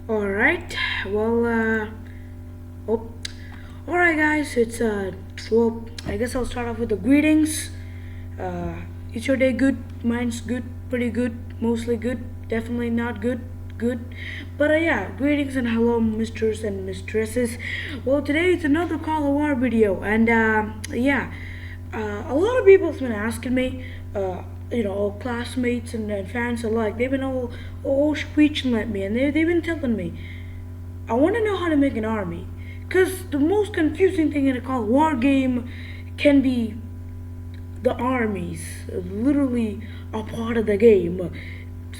Alright, well, oh, alright, guys, well, I guess I'll start off with the greetings. Uh, is your day good? Mine's good, pretty good, mostly good, definitely not good, good. But yeah, greetings and hello, misters and mistresses. Well, today it's another Call of War video, and a lot of people's been asking me, all classmates and fans alike, they've been all screeching at me, and they've been telling me, I want to know how to make an army. Because the most confusing thing in a Call of War game can be the armies, literally a part of the game.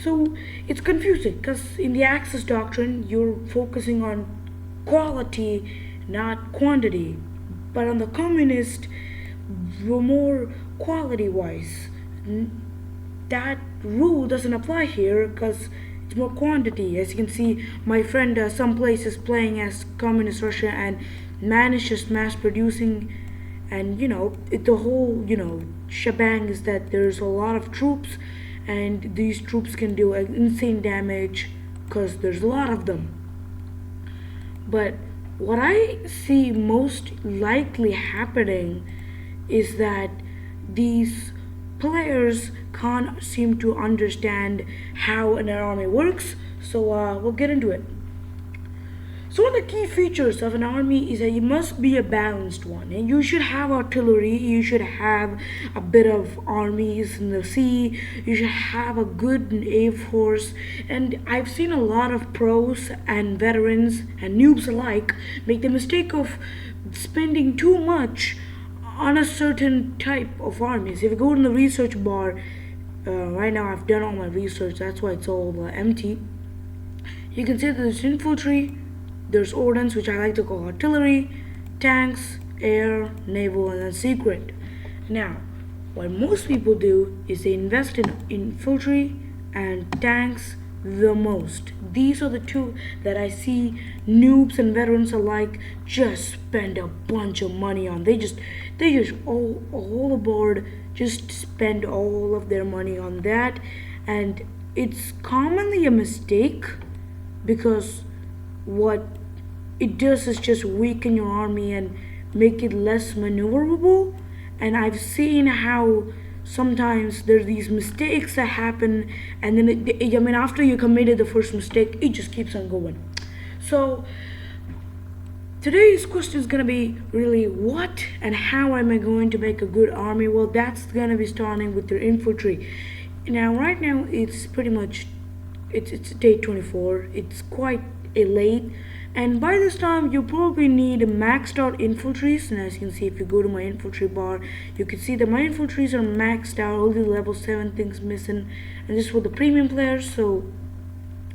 So it's confusing because in the Axis doctrine, you're focusing on quality, not quantity. But on the communist, you're more quality wise. That rule doesn't apply here because it's more quantity. As you can see, my friend some places playing as communist Russia and manages mass producing, and the whole shebang is that there's a lot of troops, and these troops can do insane damage because there's a lot of them. But what I see most likely happening is that these players can't seem to understand how an army works. So we'll get into it. So one of the key features of an army is that it must be a balanced one. And you should have artillery, you should have a bit of armies in the sea, you should have a good air force. And I've seen a lot of pros and veterans and noobs alike make the mistake of spending too much on a certain type of armies. If you go in the research bar, right now I've done all my research, that's why it's all empty. You can see that there's infantry, there's ordnance, which I like to call artillery, tanks, air, naval, and then secret. Now, what most people do is they invest in infantry and tanks the most. These are the two that I see noobs and veterans alike just spend a bunch of money on. They just all aboard just spend all of their money on that, and it's commonly a mistake because what it does is just weaken your army and make it less maneuverable. And I've seen how sometimes there's these mistakes that happen, and then after you committed the first mistake, it just keeps on going. So today's question is gonna be really what and how am I going to make a good army? Well, that's gonna be starting with your infantry. Now, right now, it's pretty much it's day 24. It's quite late, and by this time you probably need maxed out infantries. And as you can see, if you go to my infantry bar, you can see that my infantries are maxed out, only level 7 things missing, and this is for the premium players. So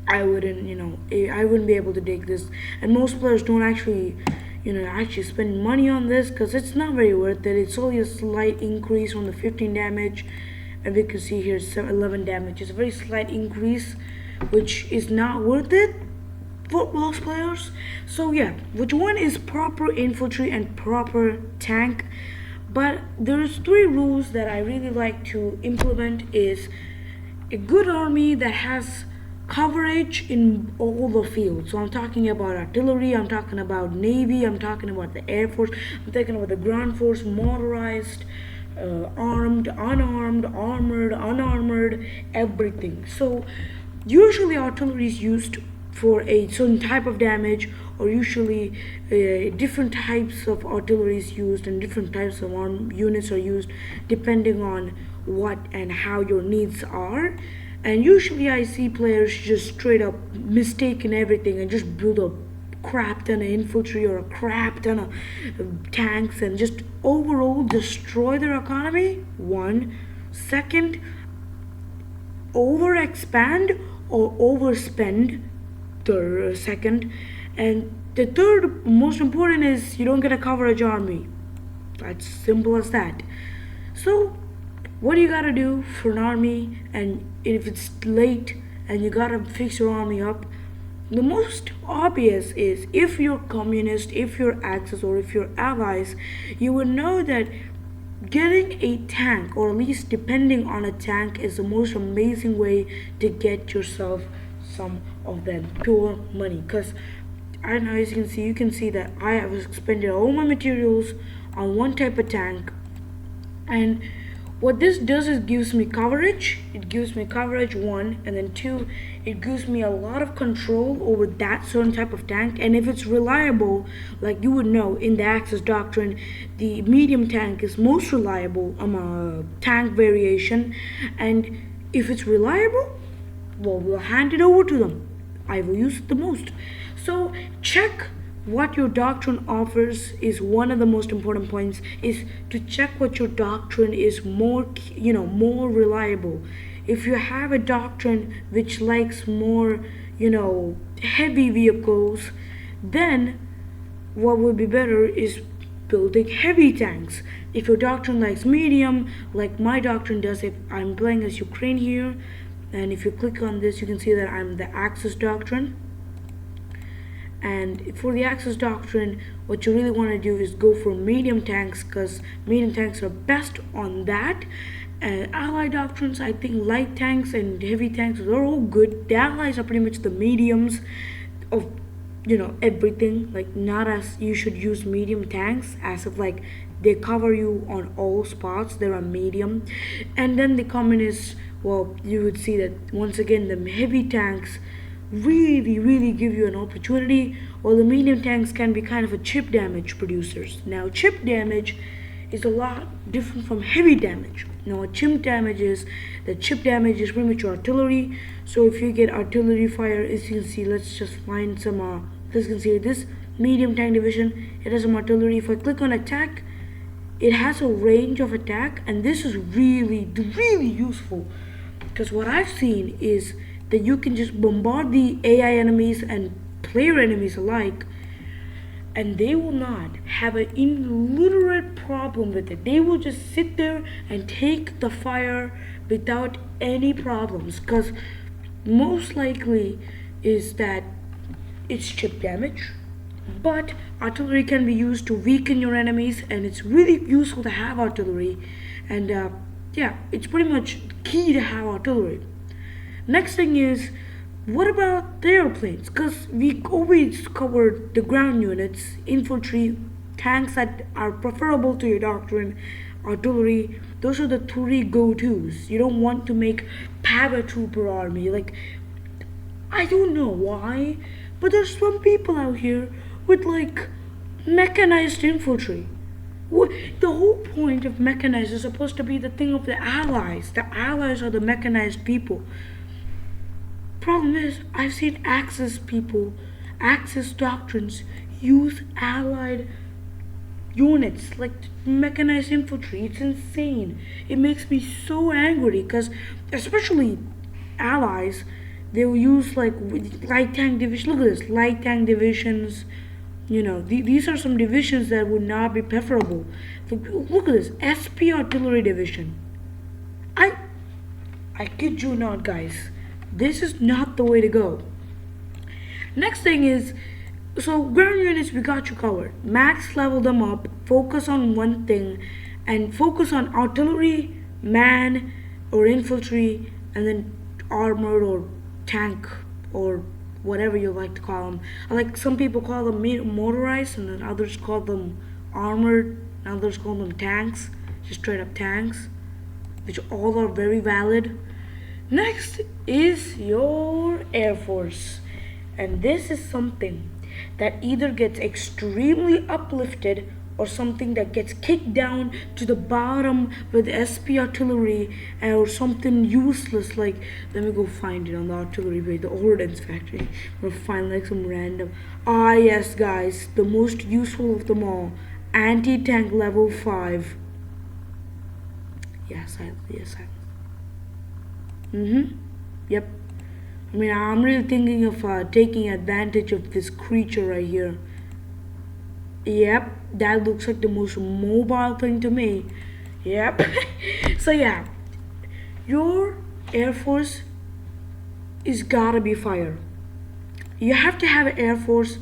I wouldn't be able to take this, and most players don't actually spend money on this because it's not very worth it. It's only a slight increase from the 15 damage, and we can see here 11 damage. It's a very slight increase, which is not worth it for most players. So yeah, which one is proper infantry and proper tank? But there's three rules that I really like to implement is a good army that has coverage in all the fields. So I'm talking about artillery, I'm talking about navy, I'm talking about the air force, I'm talking about the ground force, motorized, armed, unarmed, armored, unarmored, everything. So usually artillery is used for a certain type of damage, or usually different types of artillery is used and different types of arm units are used depending on what and how your needs are. And usually I see players just straight up mistaken everything and just build a crap ton of infantry or a crap ton of tanks and just overall destroy their economy. One. Second, over expand or overspend. Third, second. And the third most important is you don't get a coverage army. That's simple as that. So what do you gotta do for an army? And if it's late and you gotta fix your army up, the most obvious is if you're communist, if you're Axis, or if you're allies, you would know that getting a tank, or at least depending on a tank, is the most amazing way to get yourself some of them, pure money. Because I know, as you can see that I have expended all my materials on one type of tank. And what this does is gives me coverage. It gives me coverage, one, and then two, it gives me a lot of control over that certain type of tank. And if it's reliable, like you would know in the Axis doctrine, the medium tank is most reliable among tank variation. And if it's reliable, well, we'll hand it over to them. I will use it the most. So check what your doctrine offers is one of the most important points, is to check what your doctrine is more reliable. If you have a doctrine which likes more heavy vehicles, then what would be better is building heavy tanks. If your doctrine likes medium, like my doctrine does, if I'm playing as Ukraine here, and if you click on this, you can see that I'm the Axis doctrine. And for the Axis doctrine, what you really want to do is go for medium tanks, because medium tanks are best on that. And Ally doctrines, I think light tanks and heavy tanks, they're all good. The Allies are pretty much the mediums of everything. Like, not as you should use medium tanks, as if like they cover you on all spots. They're a medium. And then the communists, well, you would see that once again the heavy tanks really give you an opportunity, while the medium tanks can be kind of a chip damage producers. Now chip damage is a lot different from heavy damage. Now chip damage is pretty much your artillery. So if you get artillery fire, as you can see, let's just find some let's consider this medium tank division. It has some artillery. If I click on attack, it has a range of attack, and this is really useful, because what I've seen is that you can just bombard the AI enemies and player enemies alike, and they will not have an illiterate problem with it. They will just sit there and take the fire without any problems, because most likely is that it's chip damage, but artillery can be used to weaken your enemies, and it's really useful to have artillery. And yeah, it's pretty much key to have artillery. Next thing is, what about the airplanes? Because we always covered the ground units, infantry, tanks that are preferable to your doctrine, artillery. Those are the three go-tos. You don't want to make paratrooper army. Like, I don't know why, but there's some people out here with like mechanized infantry. The whole point of mechanized is supposed to be the thing of the Allies. The Allies are the mechanized people. Problem is, I've seen Axis people, Axis doctrines use allied units like mechanized infantry. It's insane. It makes me so angry, because especially allies, they will use like light tank division. Look at this, light tank divisions. These are some divisions that would not be preferable. Look at this, SP artillery division. I kid you not, guys. This is not the way to go. Next thing is, so ground units, we got you covered. Max level them up, focus on one thing, and focus on artillery, man, or infantry, and then armored or tank, or whatever you like to call them. Like, some people call them motorized, and then others call them armored, and others call them tanks, just straight up tanks, which all are very valid. Next is your Air Force, and this is something that either gets extremely uplifted or something that gets kicked down to the bottom with SP artillery, or something useless. Like, let me go find it on the artillery page, the ordnance factory. We'll find like some random. Yes, guys, the most useful of them all, anti-tank level 5. Yes, I. Yep. I mean, I'm really thinking of taking advantage of this creature right here. Yep, that looks like the most mobile thing to me. Yep. So yeah, your Air Force is gotta be fire. You have to have an Air Force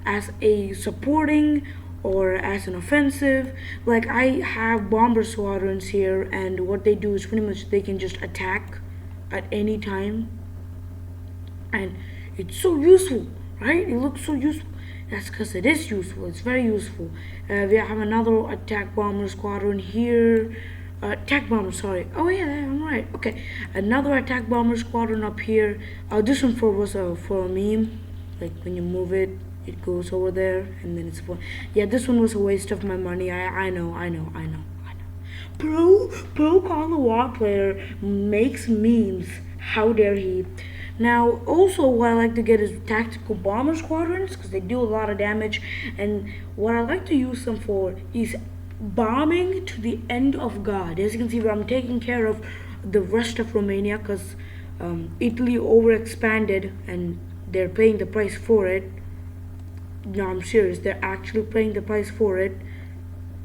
as a supporting or as an offensive. Like, I have bomber squadrons here, and what they do is pretty much they can just attack at any time, and it's so useful, right? It looks so useful. That's because it is useful. It's very useful. We have another attack bomber squadron here. Attack bomber, sorry. Oh yeah, I'm right. Okay, another attack bomber squadron up here. This one was for a meme. Like when you move it, it goes over there, and then it's for. Yeah, this one was a waste of my money. I know, I know, I know, I know. Pro Call of War player makes memes. How dare he? Now, also, what I like to get is tactical bomber squadrons because they do a lot of damage, and what I like to use them for is bombing to the end of God. As you can see, I'm taking care of the rest of Romania because Italy overexpanded and they're paying the price for it. No, I'm serious. They're actually paying the price for it.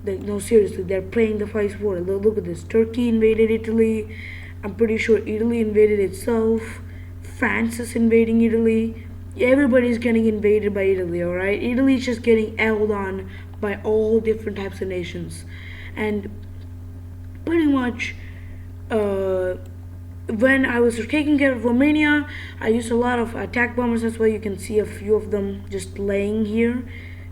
No, seriously, they're paying the price for it. Look at this. Turkey invaded Italy. I'm pretty sure Italy invaded itself. France is invading Italy. Everybody's getting invaded by Italy, alright? Italy's just getting held on by all different types of nations. And pretty much, when I was taking care of Romania, I used a lot of attack bombers. That's why you can see a few of them just laying here.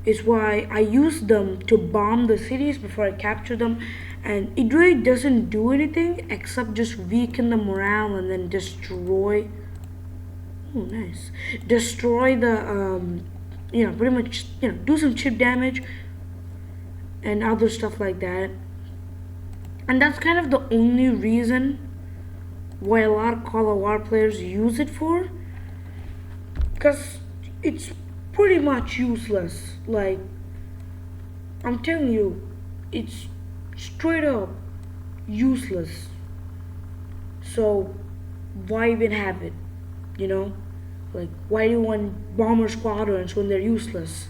Is why I used them to bomb the cities before I capture them. And it really doesn't do anything except just weaken the morale and then destroy. Oh, nice. Destroy the, pretty much, do some chip damage and other stuff like that. And that's kind of the only reason why a lot of Call of War players use it for. Because it's pretty much useless. Like, I'm telling you, it's straight up useless. So, why even have it? You know? Like, why do you want bomber squadrons when they're useless?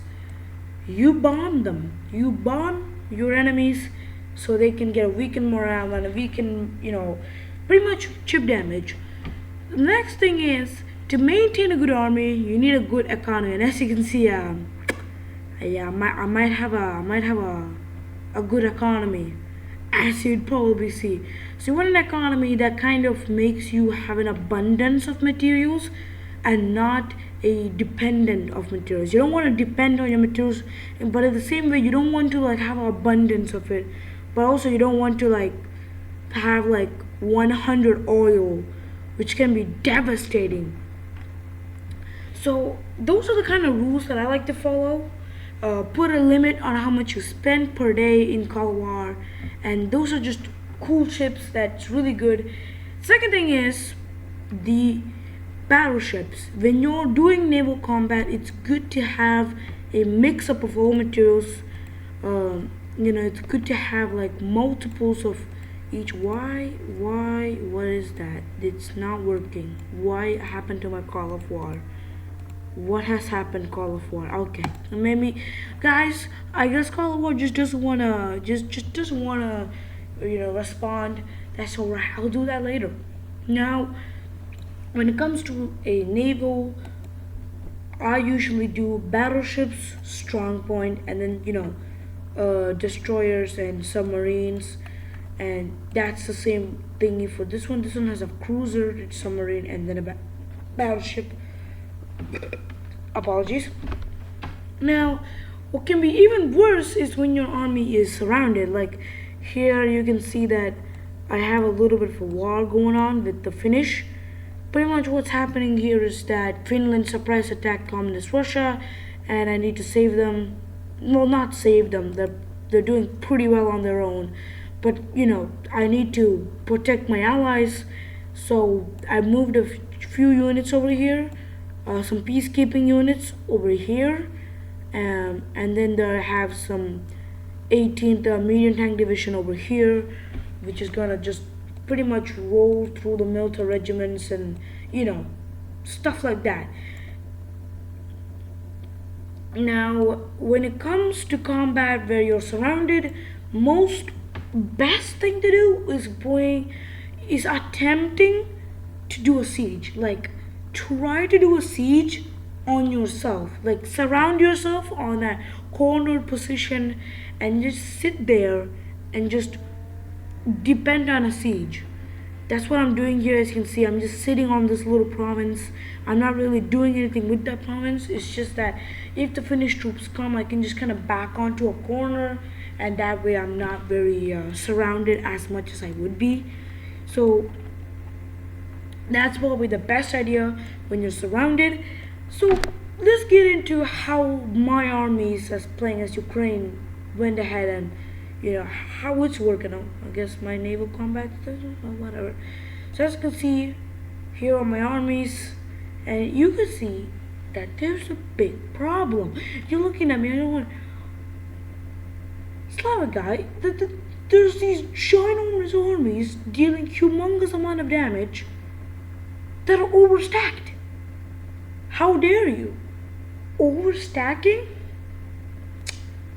You bomb them. You bomb your enemies so they can get a weakened morale and a weakened, pretty much chip damage. The next thing is, to maintain a good army, you need a good economy. And as you can see, I might have a good economy, as you'd probably see. So you want an economy that kind of makes you have an abundance of materials and not a dependent of materials. You don't want to depend on your materials, but at the same way, you don't want to like have an abundance of it, but also you don't want to like have like 100 oil, which can be devastating. So those are the kind of rules that I like to follow. Put a limit on how much you spend per day in Call of War, and those are just cool chips that's really good. Second thing is the battleships. When you're doing naval combat, it's good to have a mix up of all materials. It's good to have like multiples of each. What is that? It's not working. Why happened to my Call of War? What has happened, Call of War? Okay, maybe, guys. I guess Call of War just doesn't wanna, just doesn't wanna, respond. That's alright. I'll do that later. Now, when it comes to a naval, I usually do battleships, strong point, and then destroyers and submarines, and that's the same thingy for this one. This one has a cruiser, submarine, and then a battleship. Apologies. Now, what can be even worse is when your army is surrounded. Like here, you can see that I have a little bit of a war going on with the Finnish. Pretty much what's happening here is that Finland surprise attacked communist Russia, and I need to save them. Well, not save them. They're doing pretty well on their own, but I need to protect my allies. So I moved a few units over here. Some peacekeeping units over here, and then I have some 18th medium tank division over here, which is gonna just pretty much roll through the military regiments and stuff like that. Now, when it comes to combat where you're surrounded, most best thing to do is attempting to do a siege. Like, try to do a siege on yourself. Like, surround yourself on a cornered position and just sit there and just depend on a siege. that's what I'm doing here. As you can see, I'm just sitting on this little province. I'm not really doing anything with that province. It's just that if the Finnish troops come, I can just kind of back onto a corner, and that way I'm not very surrounded as much as I would be. So that's probably the best idea when you're surrounded. So let's get into how my armies, as playing as Ukraine, went ahead and how it's working out. I guess my naval combat system or whatever. So as you can see, here are my armies, and you can see that there's a big problem. You're looking at me and you're going, Slavic guy, there's these ginormous armies dealing humongous amount of damage that are overstacked. How dare you? Overstacking?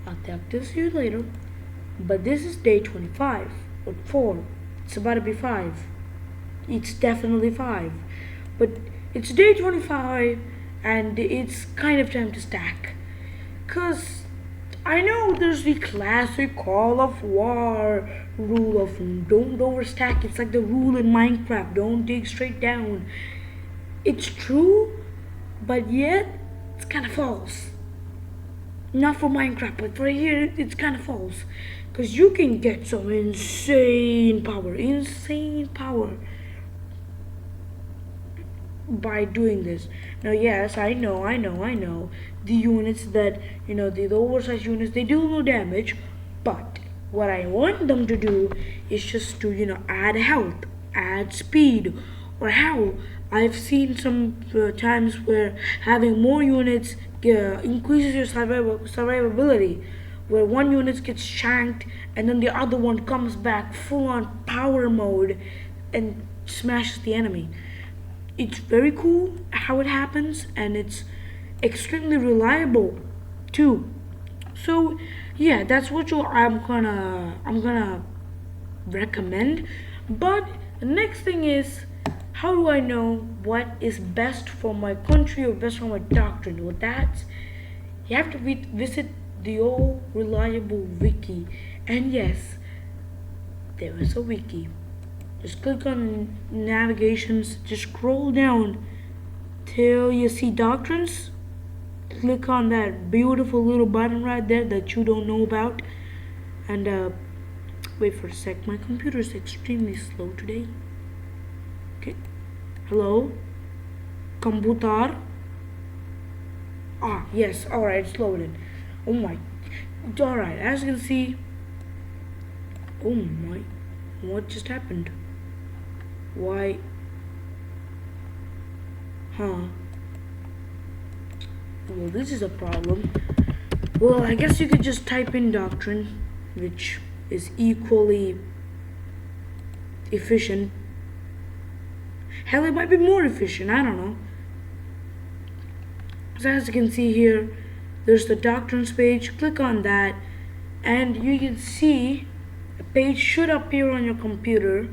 I'll talk this to you later. But this is day 25 or 4. It's about to be 5. It's definitely 5. But it's day 25 and it's kind of time to stack. Cause I know there's the classic Call of War rule of don't overstack. It's like the rule in Minecraft, don't dig straight down. It's true, but yet it's kind of false. Not for Minecraft, but for here it's kind of false. Because you can get some insane power by doing this. Now, yes, I know. The units that, the oversized units, they do no damage. But what I want them to do is just to, add health, add speed, or how I've seen some times where having more units increases your survivability, where one unit gets shanked and then the other one comes back full on power mode and smashes the enemy. It's very cool how it happens, and it's extremely reliable too. So yeah, that's what I'm gonna recommend. But the next thing is, how do I know what is best for my country or best for my doctrine? Well, that's, you have to visit the old reliable wiki. And yes, there is a wiki. Just click on navigations, just scroll down till you see doctrines. Click on that beautiful little button right there that you don't know about. And wait for a sec, my computer is extremely slow today. Okay. Hello? Computer? Ah, yes, alright, it's loaded. Oh my. Alright, as you can see. Oh my. What just happened? Why? Huh. Well, this is a problem. Well, I guess you could just type in doctrine, which is equally efficient. Hell, it might be more efficient, I don't know. So as you can see here, there's the doctrines page. Click on that and you can see a page should appear on your computer,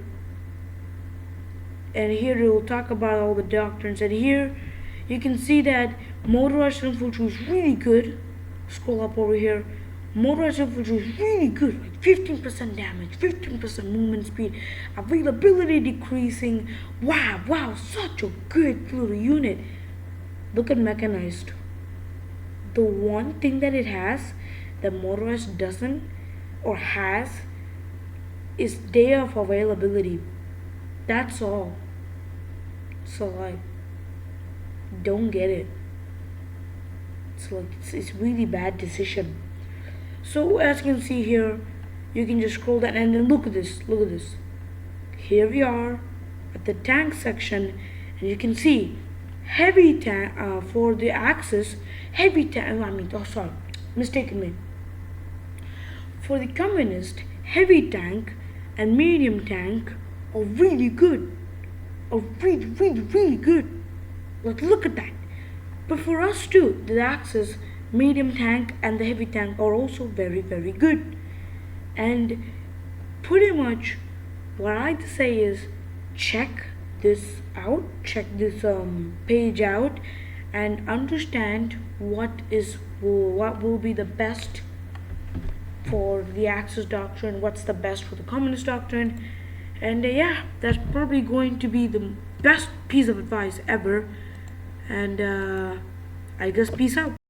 and here it will talk about all the doctrines. And here you can see that motorized infantry is really good. Scroll up over here. Motorized infantry is really good, like 15% damage, 15% movement speed, availability decreasing. Wow, such a good little unit. Look at mechanized. The one thing that it has that motorized doesn't or has is day of availability. That's all. So I don't get it. It's like it's really bad decision. So as you can see here, you can just scroll down and then look at this. Here we are at the tank section, and you can see heavy tank for the Axis. Heavy tank. Mistaken me. For the communist, heavy tank and medium tank are really good. Are really good. Like, look at that. But for us too, the Axis, medium tank and the heavy tank are also very good. And pretty much what I like to say is check this out, check this page out, and understand what will be the best for the Axis doctrine, what's the best for the communist doctrine, And yeah, that's probably going to be the best piece of advice ever. And I guess peace out.